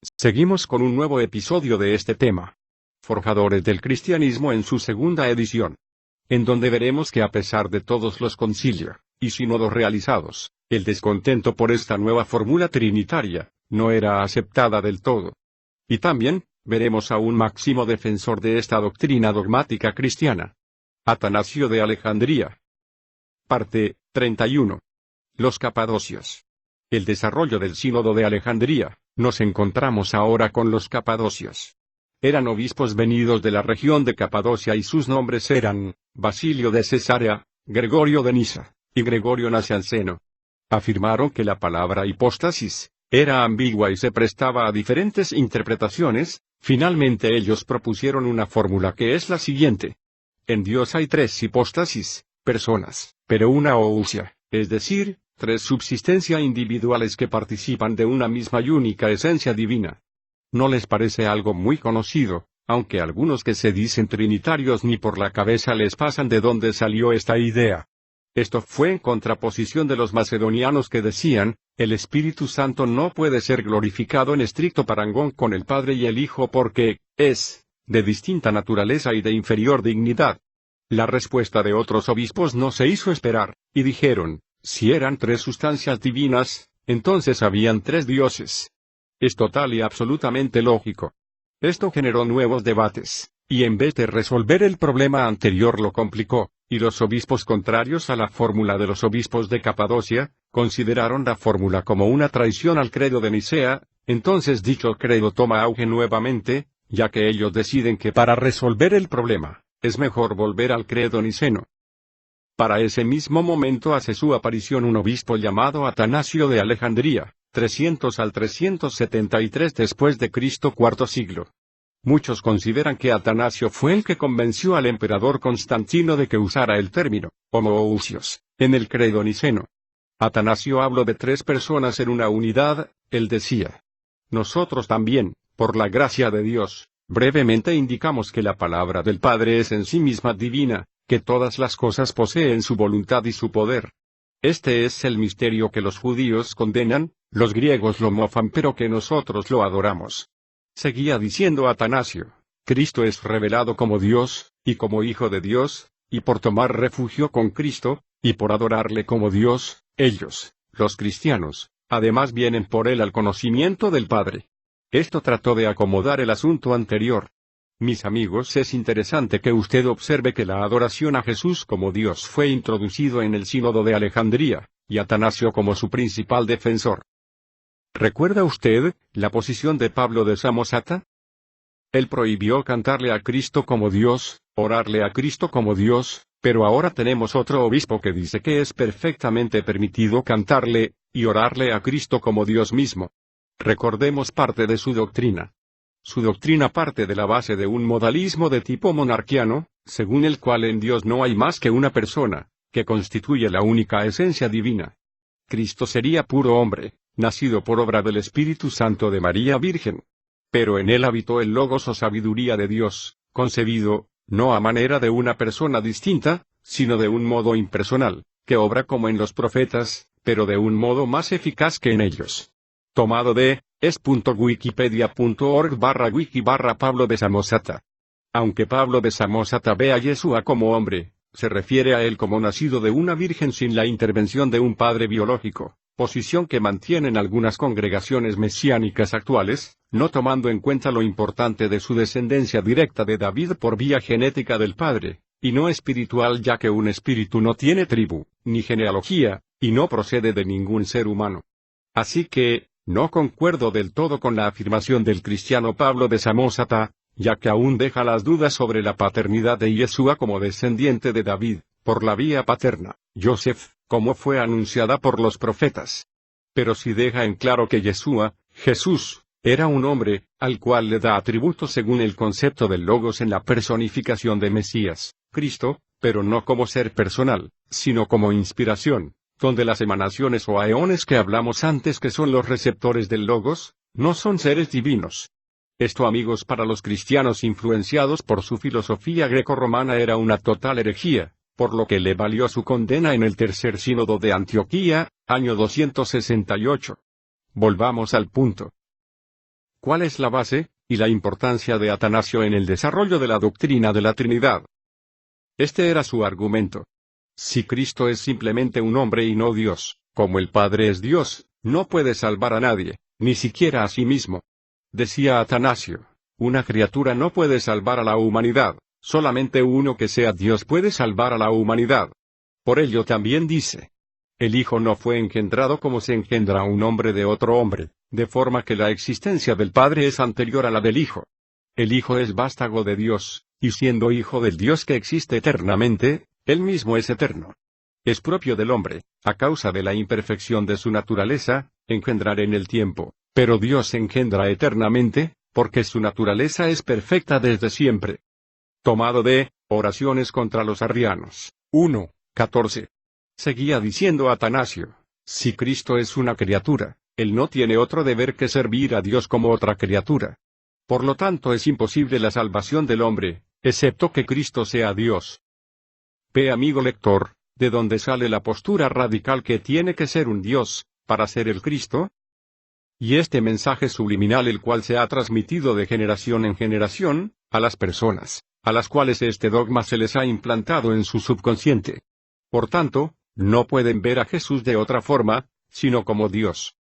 Seguimos con un nuevo episodio de este tema. Forjadores del Cristianismo en su segunda edición. En donde veremos que a pesar de todos los concilios y sínodos realizados, el descontento por esta nueva fórmula trinitaria no era aceptada del todo. Y también veremos a un máximo defensor de esta doctrina dogmática cristiana. Atanasio de Alejandría. Parte 31. Los Capadocios. El desarrollo del Sínodo de Alejandría. Nos encontramos ahora con los Capadocios. Eran obispos venidos de la región de Capadocia y sus nombres eran Basilio de Cesarea, Gregorio de Nisa, y Gregorio Nacianceno. Afirmaron que la palabra hipóstasis era ambigua y se prestaba a diferentes interpretaciones. Finalmente ellos propusieron una fórmula que es la siguiente. En Dios hay tres hipóstasis, personas, pero una ousia, es decir, tres subsistencias individuales que participan de una misma y única esencia divina. ¿No les parece algo muy conocido, aunque algunos que se dicen trinitarios ni por la cabeza les pasan de dónde salió esta idea? Esto fue en contraposición de los macedonianos que decían, el Espíritu Santo no puede ser glorificado en estricto parangón con el Padre y el Hijo porque es de distinta naturaleza y de inferior dignidad. La respuesta de otros obispos no se hizo esperar, y dijeron, si eran tres sustancias divinas, entonces habían tres dioses. Es total y absolutamente lógico. Esto generó nuevos debates, y en vez de resolver el problema anterior lo complicó, y los obispos contrarios a la fórmula de los obispos de Capadocia, consideraron la fórmula como una traición al credo de Nicea. Entonces dicho credo toma auge nuevamente, ya que ellos deciden que para resolver el problema, es mejor volver al credo niceno. Para ese mismo momento hace su aparición un obispo llamado Atanasio de Alejandría, 300 al 373 después de Cristo, cuarto siglo. Muchos consideran que Atanasio fue el que convenció al emperador Constantino de que usara el término homoousios en el credo niceno. Atanasio habló de tres personas en una unidad. Él decía: nosotros también, por la gracia de Dios, brevemente indicamos que la palabra del Padre es en sí misma divina, que todas las cosas poseen su voluntad y su poder. Este es el misterio que los judíos condenan, los griegos lo mofan pero que nosotros lo adoramos. Seguía diciendo Atanasio, Cristo es revelado como Dios, y como Hijo de Dios, y por tomar refugio con Cristo, y por adorarle como Dios, ellos, los cristianos, además vienen por él al conocimiento del Padre. Esto trató de acomodar el asunto anterior. Mis amigos, es interesante que usted observe que la adoración a Jesús como Dios fue introducido en el Sínodo de Alejandría, y Atanasio como su principal defensor. ¿Recuerda usted la posición de Pablo de Samosata? Él prohibió cantarle a Cristo como Dios, orarle a Cristo como Dios, pero ahora tenemos otro obispo que dice que es perfectamente permitido cantarle y orarle a Cristo como Dios mismo. Recordemos parte de su doctrina. Su doctrina parte de la base de un modalismo de tipo monarquiano, según el cual en Dios no hay más que una persona, que constituye la única esencia divina. Cristo sería puro hombre, nacido por obra del Espíritu Santo de María Virgen. Pero en él habitó el Logos o sabiduría de Dios, concebido, no a manera de una persona distinta, sino de un modo impersonal, que obra como en los profetas, pero de un modo más eficaz que en ellos. Tomado de es.wikipedia.org/wiki/Pablo de Samosata. Aunque Pablo de Samosata ve a Yeshua como hombre, se refiere a él como nacido de una virgen sin la intervención de un padre biológico, posición que mantienen algunas congregaciones mesiánicas actuales, no tomando en cuenta lo importante de su descendencia directa de David por vía genética del padre, y no espiritual ya que un espíritu no tiene tribu, ni genealogía, y no procede de ningún ser humano. Así que, no concuerdo del todo con la afirmación del cristiano Pablo de Samosata, ya que aún deja las dudas sobre la paternidad de Yeshua como descendiente de David, por la vía paterna, Joseph, como fue anunciada por los profetas. Pero sí deja en claro que Yeshua, Jesús, era un hombre, al cual le da atributos según el concepto del Logos en la personificación de Mesías, Cristo, pero no como ser personal, sino como inspiración, donde las emanaciones o aeones que hablamos antes que son los receptores del Logos, no son seres divinos. Esto, amigos, para los cristianos influenciados por su filosofía grecorromana era una total herejía, por lo que le valió su condena en el tercer sínodo de Antioquía, año 268. Volvamos al punto. ¿Cuál es la base y la importancia de Atanasio en el desarrollo de la doctrina de la Trinidad? Este era su argumento. Si Cristo es simplemente un hombre y no Dios, como el Padre es Dios, no puede salvar a nadie, ni siquiera a sí mismo. Decía Atanasio, una criatura no puede salvar a la humanidad, solamente uno que sea Dios puede salvar a la humanidad. Por ello también dice, el Hijo no fue engendrado como se engendra un hombre de otro hombre, de forma que la existencia del Padre es anterior a la del Hijo. El Hijo es vástago de Dios, y siendo Hijo del Dios que existe eternamente, Él mismo es eterno. Es propio del hombre, a causa de la imperfección de su naturaleza, engendrar en el tiempo, pero Dios engendra eternamente, porque su naturaleza es perfecta desde siempre. Tomado de Oraciones contra los arrianos, 1:14. Seguía diciendo Atanasio, si Cristo es una criatura, Él no tiene otro deber que servir a Dios como otra criatura. Por lo tanto es imposible la salvación del hombre, excepto que Cristo sea Dios. Amigo lector, ¿de dónde sale la postura radical que tiene que ser un Dios, para ser el Cristo? Y este mensaje subliminal el cual se ha transmitido de generación en generación, a las personas, a las cuales este dogma se les ha implantado en su subconsciente. Por tanto, no pueden ver a Jesús de otra forma, sino como Dios.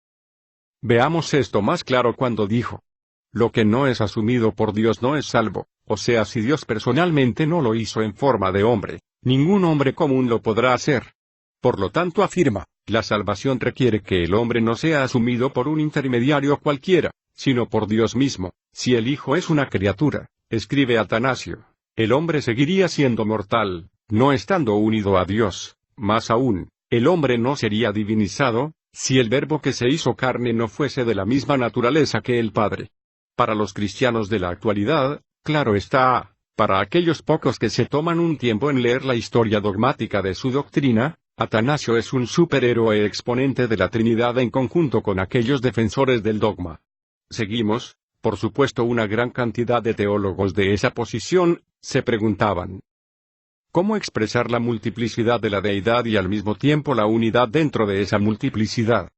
Veamos esto más claro cuando dijo, lo que no es asumido por Dios no es salvo, o sea, si Dios personalmente no lo hizo en forma de hombre, ningún hombre común lo podrá hacer. Por lo tanto afirma, la salvación requiere que el hombre no sea asumido por un intermediario cualquiera, sino por Dios mismo. Si el Hijo es una criatura, escribe Atanasio, el hombre seguiría siendo mortal, no estando unido a Dios. Más aún, el hombre no sería divinizado, si el Verbo que se hizo carne no fuese de la misma naturaleza que el Padre. Para los cristianos de la actualidad, claro está, para aquellos pocos que se toman un tiempo en leer la historia dogmática de su doctrina, Atanasio es un superhéroe exponente de la Trinidad en conjunto con aquellos defensores del dogma. Seguimos, por supuesto, una gran cantidad de teólogos de esa posición, se preguntaban, ¿cómo expresar la multiplicidad de la deidad y al mismo tiempo la unidad dentro de esa multiplicidad?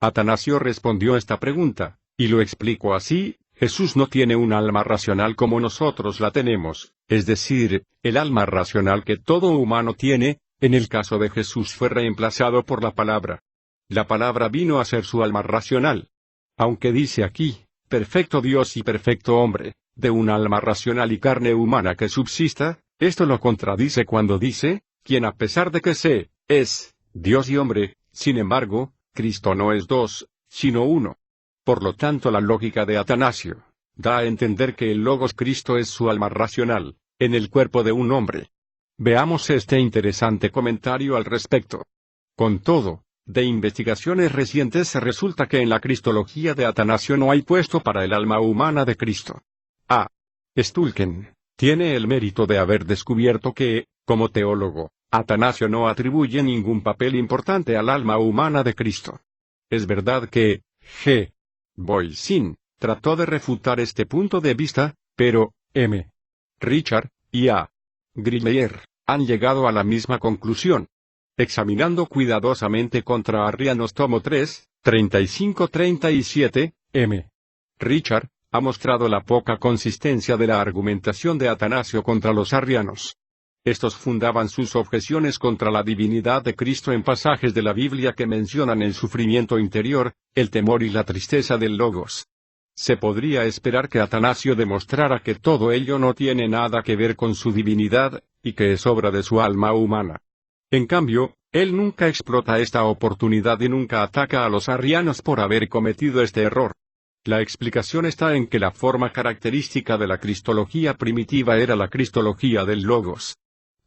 Atanasio respondió esta pregunta, y lo explicó así, Jesús no tiene un alma racional como nosotros la tenemos, es decir, el alma racional que todo humano tiene, en el caso de Jesús fue reemplazado por la palabra. La palabra vino a ser su alma racional. Aunque dice aquí, perfecto Dios y perfecto hombre, de un alma racional y carne humana que subsista, esto lo contradice cuando dice, quien a pesar de que es Dios y hombre, sin embargo, Cristo no es dos, sino uno. Por lo tanto la lógica de Atanasio da a entender que el Logos Cristo es su alma racional, en el cuerpo de un hombre. Veamos este interesante comentario al respecto. Con todo, de investigaciones recientes resulta que en la cristología de Atanasio no hay puesto para el alma humana de Cristo. A. Stulken tiene el mérito de haber descubierto que, como teólogo, Atanasio no atribuye ningún papel importante al alma humana de Cristo. Es verdad que G. Boysin trató de refutar este punto de vista, pero M. Richard y A. Griller han llegado a la misma conclusión. Examinando cuidadosamente contra Arrianos tomo 3, 35-37, M. Richard ha mostrado la poca consistencia de la argumentación de Atanasio contra los arrianos. Estos fundaban sus objeciones contra la divinidad de Cristo en pasajes de la Biblia que mencionan el sufrimiento interior, el temor y la tristeza del Logos. Se podría esperar que Atanasio demostrara que todo ello no tiene nada que ver con su divinidad, y que es obra de su alma humana. En cambio, él nunca explota esta oportunidad y nunca ataca a los arrianos por haber cometido este error. La explicación está en que la forma característica de la cristología primitiva era la cristología del Logos.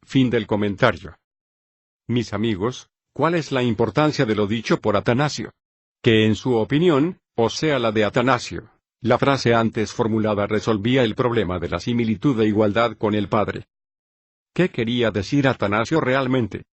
Fin del comentario. Mis amigos, ¿cuál es la importancia de lo dicho por Atanasio? Que en su opinión, o sea la de Atanasio, la frase antes formulada resolvía el problema de la similitud e igualdad con el Padre. ¿Qué quería decir Atanasio realmente?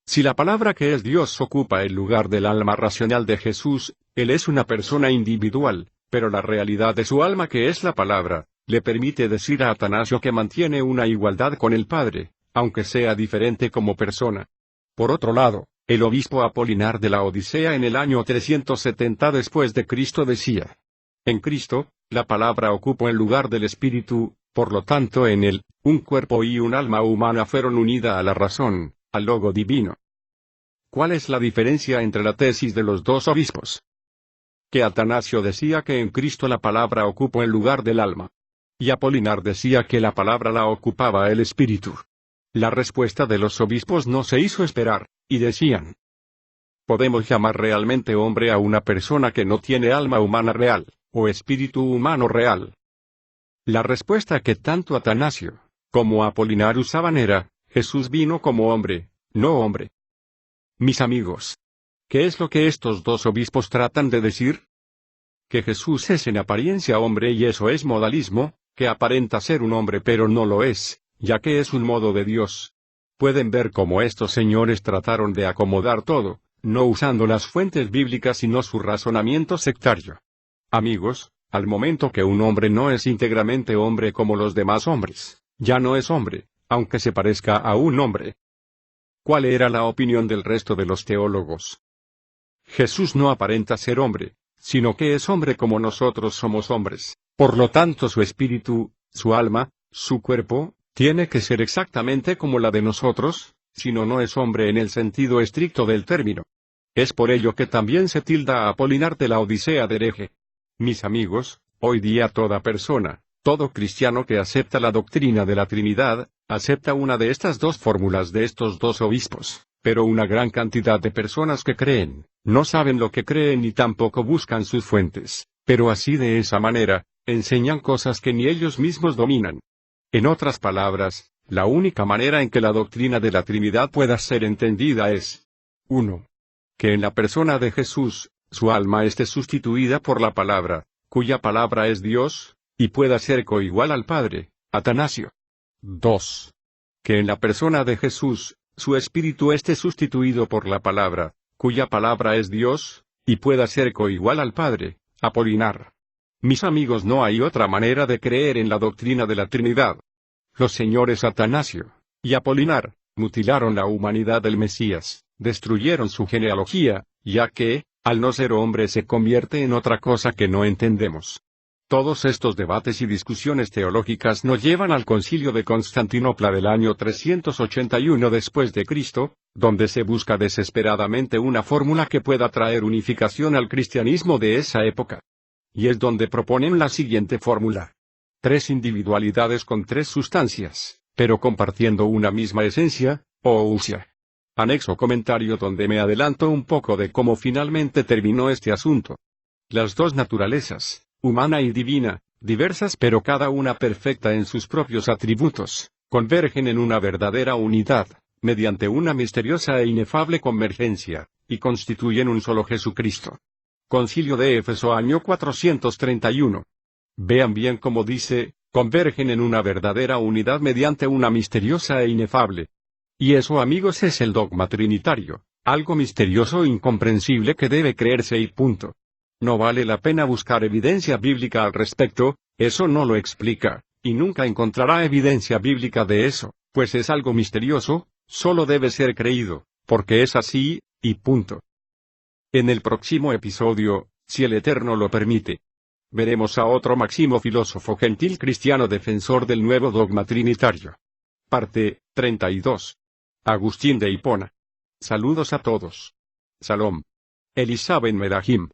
Si la palabra que es Dios ocupa el lugar del alma racional de Jesús, Él es una persona individual, pero la realidad de su alma que es la palabra, le permite decir a Atanasio que mantiene una igualdad con el Padre, aunque sea diferente como persona. Por otro lado, el obispo Apolinar de la Odisea en el año 370 después de Cristo decía: En Cristo, la palabra ocupó el lugar del Espíritu, por lo tanto en él, un cuerpo y un alma humana fueron unidas a la razón, al Logo divino. ¿Cuál es la diferencia entre la tesis de los dos obispos? Que Atanasio decía que en Cristo la palabra ocupó el lugar del alma. Y Apolinar decía que la palabra la ocupaba el Espíritu. La respuesta de los obispos no se hizo esperar, y decían: ¿podemos llamar realmente hombre a una persona que no tiene alma humana real, o espíritu humano real? La respuesta que tanto Atanasio, como Apolinar usaban era: Jesús vino como hombre, no hombre. Mis amigos, ¿qué es lo que estos dos obispos tratan de decir? Que Jesús es en apariencia hombre y eso es modalismo, que aparenta ser un hombre pero no lo es, ya que es un modo de Dios. Pueden ver cómo estos señores trataron de acomodar todo, no usando las fuentes bíblicas sino su razonamiento sectario. Amigos, al momento que un hombre no es íntegramente hombre como los demás hombres, ya no es hombre, aunque se parezca a un hombre. ¿Cuál era la opinión del resto de los teólogos? Jesús no aparenta ser hombre, sino que es hombre como nosotros somos hombres. Por lo tanto su espíritu, su alma, su cuerpo, tiene que ser exactamente como la de nosotros, si no no es hombre en el sentido estricto del término. Es por ello que también se tilda a Apolinar de la Odisea de hereje. Mis amigos, hoy día toda persona, todo cristiano que acepta la doctrina de la Trinidad, acepta una de estas dos fórmulas de estos dos obispos, pero una gran cantidad de personas que creen, no saben lo que creen ni tampoco buscan sus fuentes, pero así de esa manera, enseñan cosas que ni ellos mismos dominan. En otras palabras, la única manera en que la doctrina de la Trinidad pueda ser entendida es: 1. Que en la persona de Jesús, su alma esté sustituida por la palabra, cuya palabra es Dios, y pueda ser coigual al Padre, Atanasio. 2. Que en la persona de Jesús, su espíritu esté sustituido por la palabra, cuya palabra es Dios, y pueda ser coigual al Padre, Apolinar. Mis amigos, no hay otra manera de creer en la doctrina de la Trinidad. Los señores Atanasio y Apolinar mutilaron la humanidad del Mesías, destruyeron su genealogía, ya que, al no ser hombre se convierte en otra cosa que no entendemos. Todos estos debates y discusiones teológicas nos llevan al Concilio de Constantinopla del año 381 después de Cristo, donde se busca desesperadamente una fórmula que pueda traer unificación al cristianismo de esa época. Y es donde proponen la siguiente fórmula: 3 individualidades con 3 sustancias, pero compartiendo una misma esencia, o ousia. Anexo comentario donde me adelanto un poco de cómo finalmente terminó este asunto. Las dos naturalezas, humana y divina, diversas pero cada una perfecta en sus propios atributos, convergen en una verdadera unidad, mediante una misteriosa e inefable convergencia, y constituyen un solo Jesucristo. Concilio de Éfeso año 431. Vean bien cómo dice: convergen en una verdadera unidad mediante una misteriosa e inefable. Y eso, amigos, es el dogma trinitario, algo misterioso e incomprensible que debe creerse y punto. No vale la pena buscar evidencia bíblica al respecto, eso no lo explica, y nunca encontrará evidencia bíblica de eso, pues es algo misterioso, solo debe ser creído, porque es así, y punto. En el próximo episodio, si el Eterno lo permite, veremos a otro máximo filósofo gentil cristiano defensor del nuevo dogma trinitario. Parte 32. Agustín de Hipona. Saludos a todos. Salom. Elisa ben Medahim.